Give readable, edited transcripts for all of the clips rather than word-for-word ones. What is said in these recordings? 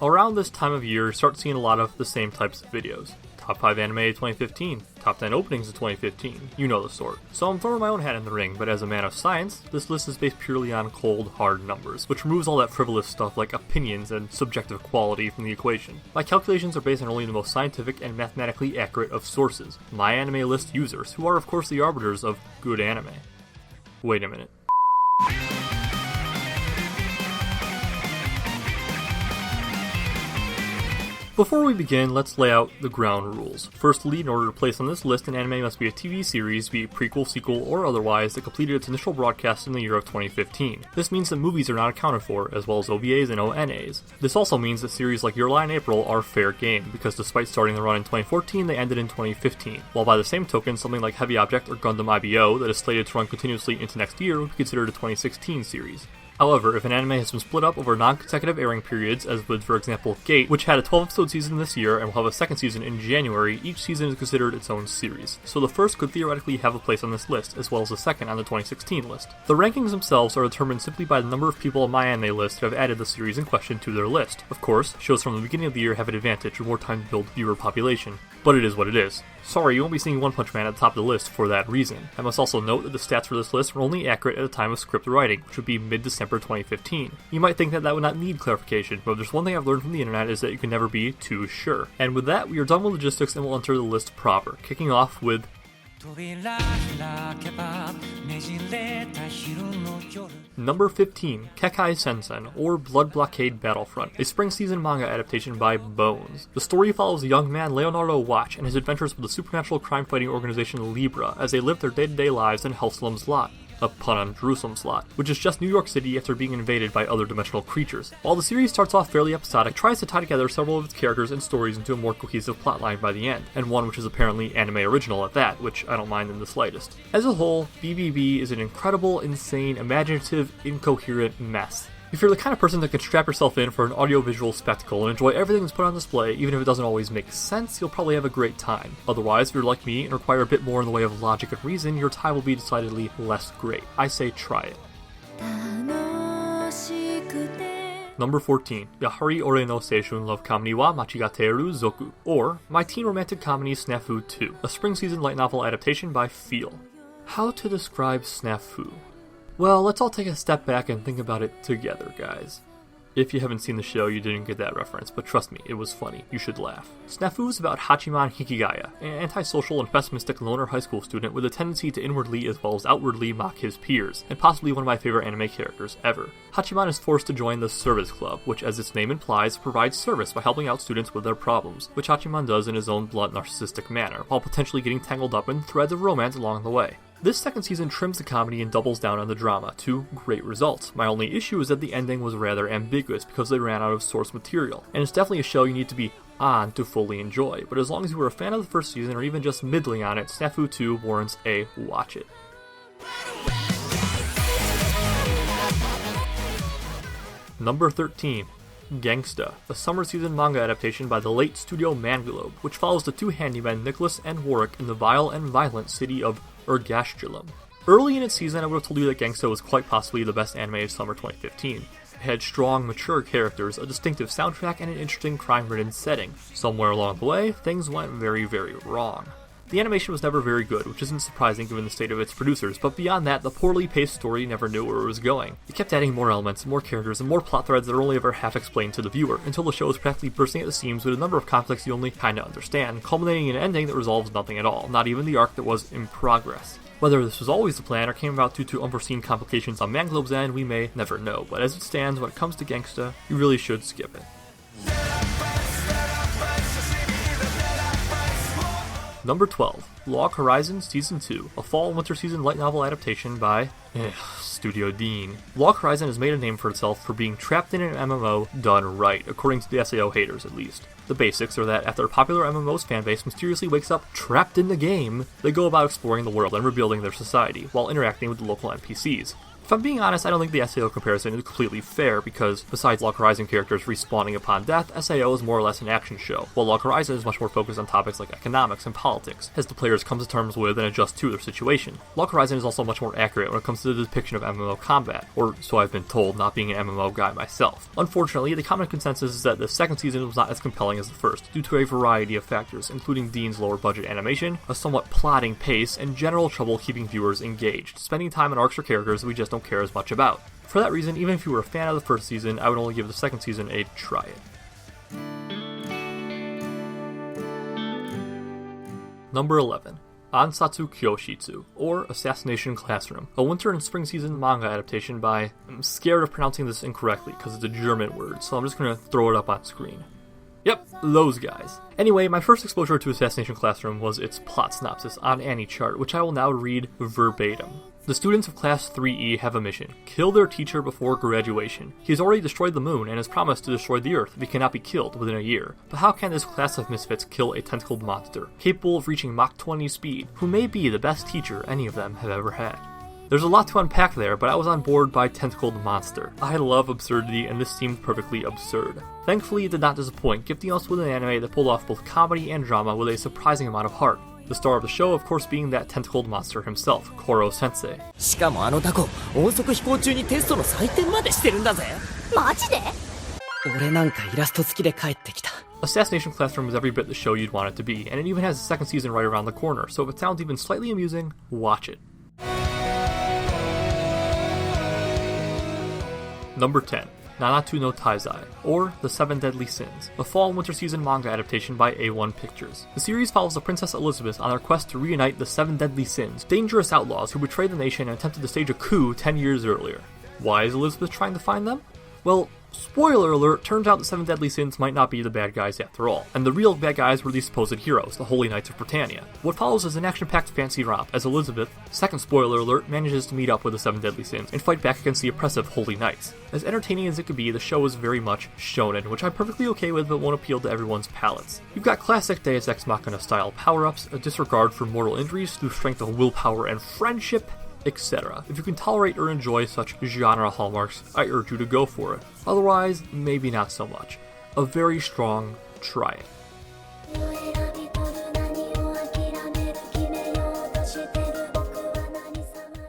Around this time of year, you start seeing a lot of the same types of videos. Top 5 anime of 2015, top 10 openings of 2015, you know the sort. So I'm throwing my own hat in the ring, but as a man of science, this list is based purely on cold, hard numbers, which removes all that frivolous stuff like opinions and subjective quality from the equation. My calculations are based on only the most scientific and mathematically accurate of sources, my anime list users, who are of course the arbiters of good anime. Wait a minute. Before we begin, let's lay out the ground rules. Firstly, in order to place on this list, an anime must be a TV series, be it prequel, sequel, or otherwise, that completed its initial broadcast in the year of 2015. This means that movies are not accounted for, as well as OVAs and ONAs. This also means that series like Your Lie in April are fair game, because despite starting the run in 2014, they ended in 2015. While by the same token, something like Heavy Object or Gundam IBO, that is slated to run continuously into next year, would be considered a 2016 series. However, if an anime has been split up over non-consecutive airing periods, as with, for example, Gate, which had a 12-episode season this year and will have a second season in January, each season is considered its own series. So the first could theoretically have a place on this list, as well as the second on the 2016 list. The rankings themselves are determined simply by the number of people on my anime list who have added the series in question to their list. Of course, shows from the beginning of the year have an advantage with more time to build viewer population. But it is what it is. Sorry, you won't be seeing One Punch Man at the top of the list for that reason. I must also note that the stats for this list were only accurate at the time of script writing, which would be mid-December 2015. You might think that that would not need clarification, but if there's one thing I've learned from the internet is that you can never be too sure. And with that, we are done with logistics and we'll enter the list proper, kicking off with Number 15, Kekkai Sensen, or Blood Blockade Battlefront, a spring season manga adaptation by Bones. The story follows a young man, Leonardo Watch, and his adventures with the supernatural crime-fighting organization Libra as they live their day-to-day lives in Hellslum's Lot. A pun on Jerusalem's Lot, which is just New York City after being invaded by other dimensional creatures. While the series starts off fairly episodic, it tries to tie together several of its characters and stories into a more cohesive plotline by the end, and one which is apparently anime original at that, which I don't mind in the slightest. As a whole, BBB is an incredible, insane, imaginative, incoherent mess. If you're the kind of person that can strap yourself in for an audiovisual spectacle and enjoy everything that's put on display, even if it doesn't always make sense, you'll probably have a great time. Otherwise, if you're like me and require a bit more in the way of logic and reason, your time will be decidedly less great. I say try it. Number 14, Yahari Ore no Seishun Love Comedy wa Machigateru Zoku, or My Teen Romantic Comedy Snafu 2, a spring season light novel adaptation by Feel. How to describe Snafu? Well, let's all take a step back and think about it together, guys. If you haven't seen the show, you didn't get that reference, but trust me, it was funny. You should laugh. Snafu is about Hachiman Hikigaya, an antisocial and pessimistic loner high school student with a tendency to inwardly as well as outwardly mock his peers, and possibly one of my favorite anime characters ever. Hachiman is forced to join the Service Club, which as its name implies, provides service by helping out students with their problems, which Hachiman does in his own blunt narcissistic manner, while potentially getting tangled up in threads of romance along the way. This second season trims the comedy and doubles down on the drama, to great results. My only issue is that the ending was rather ambiguous because they ran out of source material, and it's definitely a show you need to be on to fully enjoy, but as long as you were a fan of the first season or even just middling on it, Snafu 2 warrants a watch it. Number 13, Gangsta, a summer season manga adaptation by the late studio Mangalobe, which follows the two handymen Nicholas and Warwick in the vile and violent city of Ergashulum. Early in its season, I would have told you that Gangsta was quite possibly the best anime of summer 2015. It had strong, mature characters, a distinctive soundtrack, and an interesting crime-ridden setting. Somewhere along the way, things went very, very wrong. The animation was never very good, which isn't surprising given the state of its producers, but beyond that, the poorly paced story never knew where it was going. It kept adding more elements, more characters, and more plot threads that are only ever half explained to the viewer, until the show was practically bursting at the seams with a number of conflicts you only kinda understand, culminating in an ending that resolves nothing at all, not even the arc that was in progress. Whether this was always the plan or came about due to unforeseen complications on Mangalobe's end, we may never know, but as it stands, when it comes to Gangsta, you really should skip it. Number 12, Log Horizon Season 2, a fall and winter season light novel adaptation by Studio Dean. Log Horizon has made a name for itself for being trapped in an MMO done right, according to the SAO haters at least. The basics are that after a popular MMO's fanbase mysteriously wakes up trapped in the game, they go about exploring the world and rebuilding their society, while interacting with the local NPCs. If I'm being honest, I don't think the SAO comparison is completely fair because, besides Log Horizon characters respawning upon death, SAO is more or less an action show, while Log Horizon is much more focused on topics like economics and politics, as the players come to terms with and adjust to their situation. Log Horizon is also much more accurate when it comes to the depiction of MMO combat, or so I've been told, not being an MMO guy myself. Unfortunately, the common consensus is that the second season was not as compelling as the first, due to a variety of factors, including Dean's lower budget animation, a somewhat plodding pace, and general trouble keeping viewers engaged, spending time on arcs or characters we just don't care as much about. For that reason, even if you were a fan of the first season, I would only give the second season a try it. Number 11. Ansatsu Kyoshitsu, or Assassination Classroom, a winter and spring season manga adaptation by... I'm scared of pronouncing this incorrectly because it's a German word, so I'm just going to throw it up on screen. Yep, those guys. Anyway, my first exposure to Assassination Classroom was its plot synopsis on AniChart, which I will now read verbatim. The students of Class 3E have a mission: kill their teacher before graduation. He has already destroyed the moon and has promised to destroy the Earth if he cannot be killed within a year. But how can this class of misfits kill a tentacled monster, capable of reaching Mach 20 speed, who may be the best teacher any of them have ever had? There's a lot to unpack there, but I was on board by Tentacled Monster. I love absurdity, and this seemed perfectly absurd. Thankfully, it did not disappoint, gifting us with an anime that pulled off both comedy and drama with a surprising amount of heart. The star of the show, of course, being that tentacled monster himself, Koro Sensei. しかもあのタコ、音速飛行中にテストの採点までしてるんだぜ。マジで？俺なんかイラスト付きで帰ってきた。 Assassination Classroom is every bit the show you'd want it to be, and it even has a second season right around the corner, so if it sounds even slightly amusing, watch it. Number 10. Nanatu no Taizai, or The Seven Deadly Sins, a fall and winter season manga adaptation by A1 Pictures. The series follows the Princess Elizabeth on her quest to reunite the Seven Deadly Sins, dangerous outlaws who betrayed the nation and attempted to stage a coup 10 years earlier. Why is Elizabeth trying to find them? Well, spoiler alert, turns out the Seven Deadly Sins might not be the bad guys after all, and the real bad guys were the supposed heroes, the Holy Knights of Britannia. What follows is an action-packed fancy romp, as Elizabeth, second spoiler alert, manages to meet up with the Seven Deadly Sins and fight back against the oppressive Holy Knights. As entertaining as it could be, the show is very much shonen, which I'm perfectly okay with but won't appeal to everyone's palates. You've got classic Deus Ex Machina style power-ups, a disregard for mortal injuries through strength of willpower and friendship, etc. If you can tolerate or enjoy such genre hallmarks, I urge you to go for it. Otherwise, maybe not so much. A very strong try it.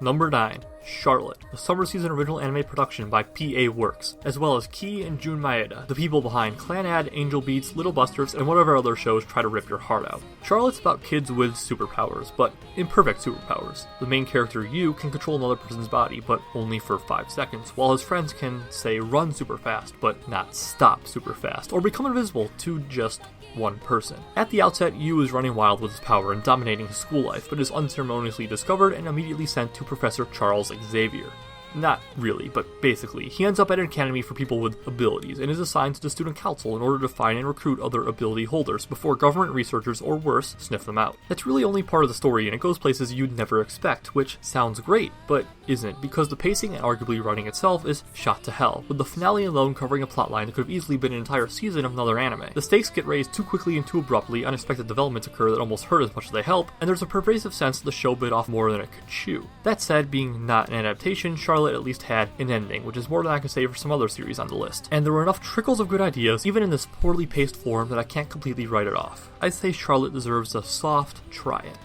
Number 9. Charlotte, the summer season original anime production by PA Works, as well as Ki and Jun Maeda, the people behind Clanad, Angel Beats, Little Busters, and whatever other shows try to rip your heart out. Charlotte's about kids with superpowers, but imperfect superpowers. The main character, Yu, can control another person's body, but only for 5 seconds, while his friends can, say, run super fast, but not stop super fast, or become invisible to just one person. At the outset, Yu is running wild with his power and dominating his school life, but is unceremoniously discovered and immediately sent to Professor Charles Xavier. Not really, but basically, he ends up at an academy for people with abilities and is assigned to the student council in order to find and recruit other ability holders before government researchers or worse sniff them out. That's really only part of the story and it goes places you'd never expect, which sounds great, but isn't, because the pacing and arguably writing itself is shot to hell, with the finale alone covering a plotline that could have easily been an entire season of another anime. The stakes get raised too quickly and too abruptly, unexpected developments occur that almost hurt as much as they help, and there's a pervasive sense that the show bit off more than it could chew. That said, being not an adaptation, Charlotte at least had an ending, which is more than I can say for some other series on the list. And there were enough trickles of good ideas, even in this poorly paced form, that I can't completely write it off. I'd say Charlotte deserves a soft try it.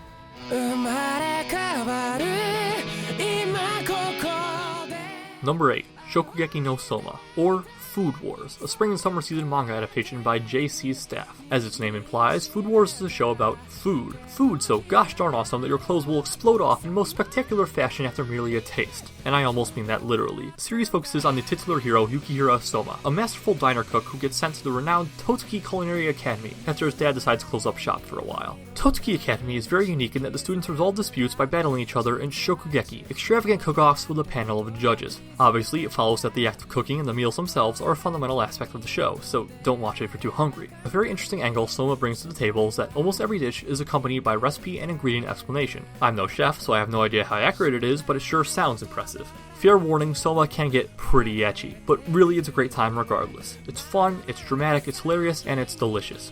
Number 8. Shokugeki no Soma, or Food Wars, a spring and summer season manga adaptation by JC's staff. As its name implies, Food Wars is a show about food. Food so gosh darn awesome that your clothes will explode off in most spectacular fashion after merely a taste. And I almost mean that literally. The series focuses on the titular hero Yukihira Soma, a masterful diner cook who gets sent to the renowned Totsuki Culinary Academy after his dad decides to close up shop for a while. Totsuki Academy is very unique in that the students resolve disputes by battling each other in shokugeki, extravagant cook-offs with a panel of judges. Obviously, it follows that the act of cooking and the meals themselves are a fundamental aspect of the show, so don't watch it if you're too hungry. A very interesting angle Soma brings to the table is that almost every dish is accompanied by recipe and ingredient explanation. I'm no chef, so I have no idea how accurate it is, but it sure sounds impressive. Fair warning, Soma can get pretty ecchi, but really it's a great time regardless. It's fun, it's dramatic, it's hilarious, and it's delicious.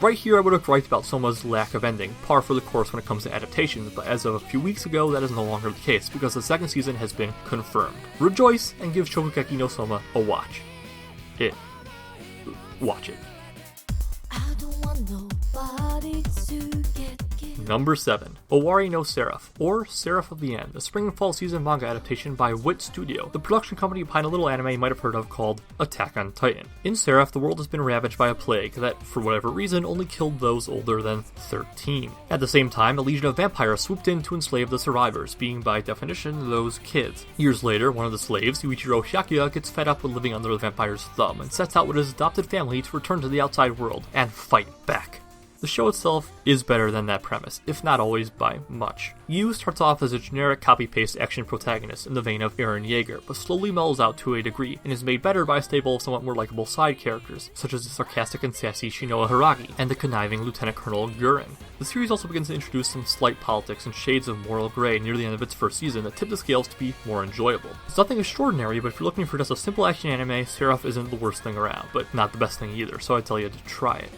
Right here I would have griped about Soma's lack of ending, par for the course when it comes to adaptations, but as of a few weeks ago that is no longer the case because the second season has been confirmed. Rejoice and give Shokugeki no Soma a watch. Watch it. I don't want nobody to get Number 7. Owari no Seraph, or Seraph of the End, a spring and fall season manga adaptation by Wit Studio, the production company behind a little anime you might have heard of called Attack on Titan. In Seraph, the world has been ravaged by a plague that, for whatever reason, only killed those older than 13. At the same time, a legion of vampires swooped in to enslave the survivors, being by definition those kids. Years later, one of the slaves, Yuichiro Hyakuya, gets fed up with living under the vampire's thumb and sets out with his adopted family to return to the outside world and fight back. The show itself is better than that premise, if not always by much. Yu starts off as a generic copy-paste action protagonist in the vein of Eren Yeager, but slowly mellows out to a degree, and is made better by a stable of somewhat more likable side characters, such as the sarcastic and sassy Shinoa Hiragi, and the conniving Lieutenant Colonel Kyouran. The series also begins to introduce some slight politics and shades of moral grey near the end of its first season that tip the scales to be more enjoyable. It's nothing extraordinary, but if you're looking for just a simple action anime, Seraph isn't the worst thing around, but not the best thing either, so I tell you to try it.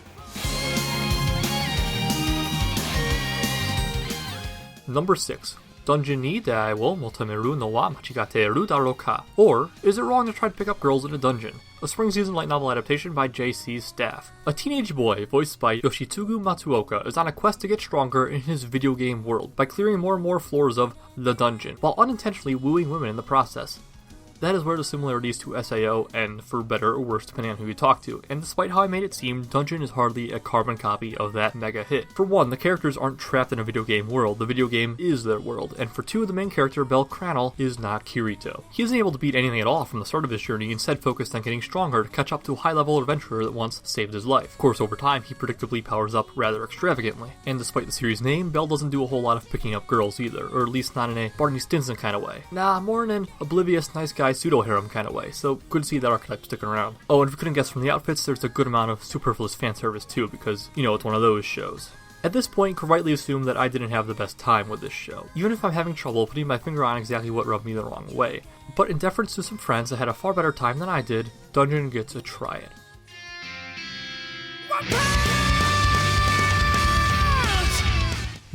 Number 6. Dungeon ni dai wo motomeru no wa machigateru daro ka? Or, is it wrong to try to pick up girls in a dungeon? A spring season light novel adaptation by JC's staff. A teenage boy, voiced by Yoshitsugu Matsuoka, is on a quest to get stronger in his video game world by clearing more and more floors of the dungeon, while unintentionally wooing women in the process. That is where the similarities to SAO end, for better or worse depending on who you talk to, and despite how I made it seem, Dungeon is hardly a carbon copy of that mega hit. For one, the characters aren't trapped in a video game world, the video game is their world, and for two, the main character, Bel Cranel, is not Kirito. He isn't able to beat anything at all from the start of his journey, instead focused on getting stronger to catch up to a high-level adventurer that once saved his life. Of course, over time, he predictably powers up rather extravagantly, and despite the series' name, Bel doesn't do a whole lot of picking up girls either, or at least not in a Barney Stinson kind of way. Nah, more in an oblivious, nice guy pseudo-harem kind of way, so good to see that archetype sticking around. Oh, and if you couldn't guess from the outfits, there's a good amount of superfluous fan service too, because, you know, it's one of those shows. At this point, you can rightly assume that I didn't have the best time with this show, even if I'm having trouble putting my finger on exactly what rubbed me the wrong way. But in deference to some friends that had a far better time than I did, Dungeon gets a try it.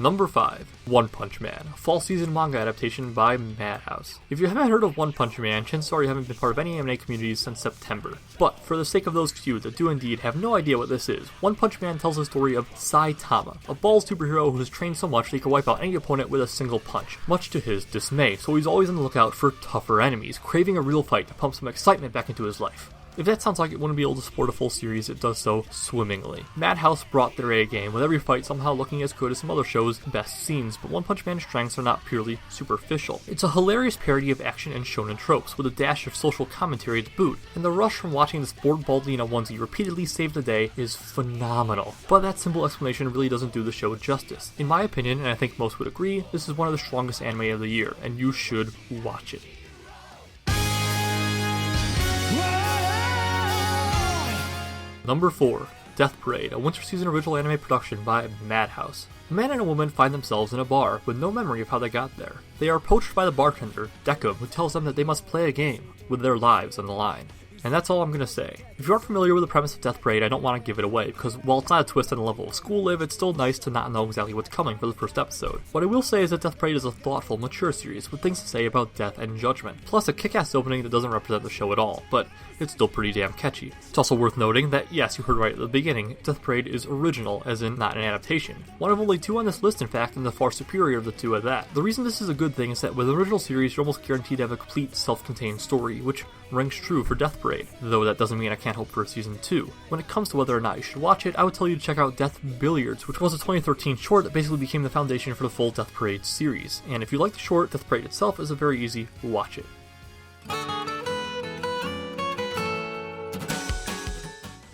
Number 5. One Punch Man, a fall season manga adaptation by Madhouse. If you haven't heard of One Punch Man, chances are you haven't been part of any anime communities since September. But for the sake of those few that do indeed have no idea what this is, One Punch Man tells the story of Saitama, a bald superhero who has trained so much that he can wipe out any opponent with a single punch, much to his dismay, so he's always on the lookout for tougher enemies, craving a real fight to pump some excitement back into his life. If that sounds like it wouldn't be able to support a full series, it does so swimmingly. Madhouse brought their A game, with every fight somehow looking as good as some other shows' best scenes, but One Punch Man's strengths are not purely superficial. It's a hilarious parody of action and shonen tropes, with a dash of social commentary to boot, and the rush from watching this bored baldly in a onesie repeatedly save the day is phenomenal. But that simple explanation really doesn't do the show justice. In my opinion, and I think most would agree, this is one of the strongest anime of the year, and you should watch it. Number 4. Death Parade, a winter season original anime production by Madhouse. A man and a woman find themselves in a bar with no memory of how they got there. They are approached by the bartender, Dekum, who tells them that they must play a game with their lives on the line. And that's all I'm going to say. If you aren't familiar with the premise of Death Parade, I don't want to give it away, because while it's not a twist on the level of School Live, it's still nice to not know exactly what's coming for the first episode. What I will say is that Death Parade is a thoughtful, mature series with things to say about death and judgment, plus a kick-ass opening that doesn't represent the show at all, but it's still pretty damn catchy. It's also worth noting that, yes, you heard right at the beginning, Death Parade is original, as in not an adaptation. One of only 2 on this list, in fact, and the far superior of the 2 at that. The reason this is a good thing is that with an original series, you're almost guaranteed to have a complete, self-contained story, which rings true for Death Parade, though that doesn't mean I can't hope for a season 2. When it comes to whether or not you should watch it, I would tell you to check out Death Billiards, which was a 2013 short that basically became the foundation for the full Death Parade series. And if you like the short, Death Parade itself is a very easy watch it.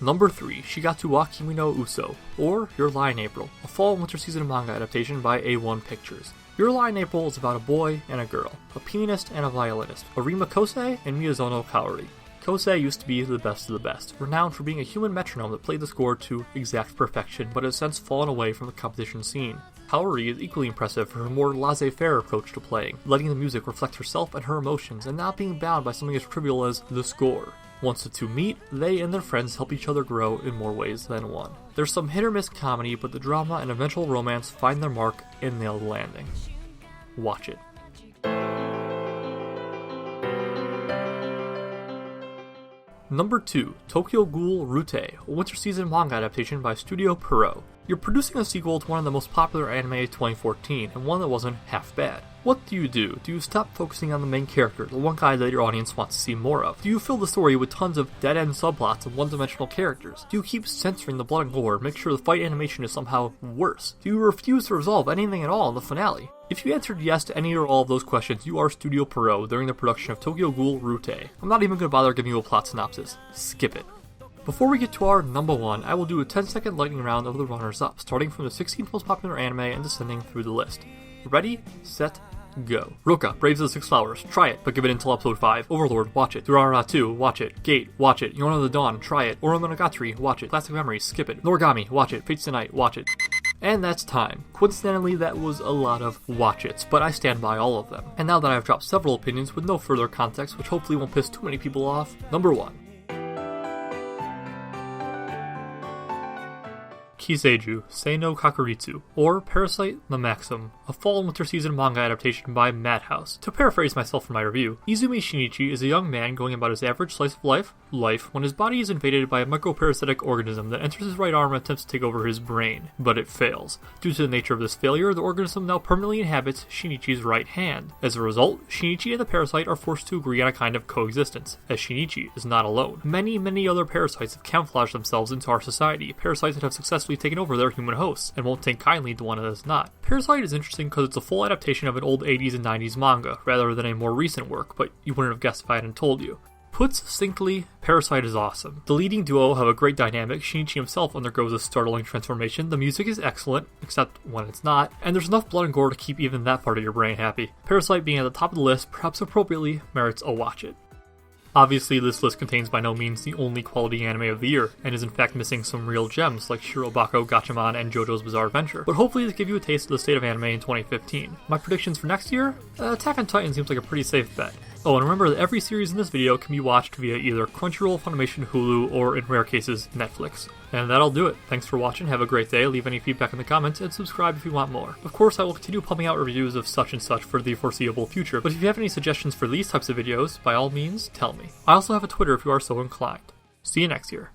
Number 3, Shigatsu wa Kimi no Uso, or Your Lie in April, a fall and winter season manga adaptation by A1 Pictures. Your Lie in April is about a boy and a girl, a pianist and a violinist, Arima Kosei and Miyazono Kaori. Kosei used to be the best of the best, renowned for being a human metronome that played the score to exact perfection, but has since fallen away from the competition scene. Kaori is equally impressive for her more laissez-faire approach to playing, letting the music reflect herself and her emotions, and not being bound by something as trivial as the score. Once the two meet, they and their friends help each other grow in more ways than one. There's some hit or miss comedy, but the drama and eventual romance find their mark and nail the landing. Watch it. Number 2, Tokyo Ghoul Rute, a winter season manga adaptation by Studio Pierrot. You're producing a sequel to one of the most popular anime of 2014, and one that wasn't half bad. What do? Do you stop focusing on the main character, the one guy that your audience wants to see more of? Do you fill the story with tons of dead-end subplots and one-dimensional characters? Do you keep censoring the blood and gore and make sure the fight animation is somehow worse? Do you refuse to resolve anything at all in the finale? If you answered yes to any or all of those questions, you are Studio Pierrot during the production of Tokyo Ghoul Rute. I'm not even going to bother giving you a plot synopsis. Skip it. Before we get to our number 1, I will do a 10-second lightning round of the runners-up, starting from the 16th most popular anime and descending through the list. Ready, set, go. Roka, Braves of the Six Flowers, try it, but give it until episode 5. Overlord, watch it. Durarara 2, watch it. Gate, watch it. Yona of the Dawn, try it. Oromonogatari, watch it. Classic Memories, skip it. Noragami, watch it. Fates Tonight, watch it. And that's time. Coincidentally, that was a lot of watch-its, but I stand by all of them. And now that I've dropped several opinions with no further context, which hopefully won't piss too many people off, number 1. Kiseiju, Seino Kakuritsu, or Parasite the Maxim, a fall and winter season manga adaptation by Madhouse. To paraphrase myself from my review, Izumi Shinichi is a young man going about his average slice of life, when his body is invaded by a microparasitic organism that enters his right arm and attempts to take over his brain, but it fails. Due to the nature of this failure, the organism now permanently inhabits Shinichi's right hand. As a result, Shinichi and the parasite are forced to agree on a kind of coexistence, as Shinichi is not alone. Many other parasites have camouflaged themselves into our society, parasites that have successfully taken over their human hosts, and won't take kindly to one that is not. Parasite is interesting because it's a full adaptation of an old 80s and 90s manga, rather than a more recent work, but you wouldn't have guessed if I hadn't told you. Put succinctly, Parasite is awesome. The leading duo have a great dynamic, Shinichi himself undergoes a startling transformation, the music is excellent, except when it's not, and there's enough blood and gore to keep even that part of your brain happy. Parasite being at the top of the list, perhaps appropriately, merits a watch it. Obviously, this list contains by no means the only quality anime of the year, and is in fact missing some real gems like Shirobako Gatchaman and JoJo's Bizarre Adventure, but hopefully this gives you a taste of the state of anime in 2015. My predictions for next year? Attack on Titan seems like a pretty safe bet. Oh, and remember that every series in this video can be watched via either Crunchyroll, Funimation, Hulu, or in rare cases, Netflix. And that'll do it. Thanks for watching, have a great day, leave any feedback in the comments, and subscribe if you want more. Of course, I will continue pumping out reviews of such and such for the foreseeable future, but if you have any suggestions for these types of videos, by all means, tell me. I also have a Twitter if you are so inclined. See you next year.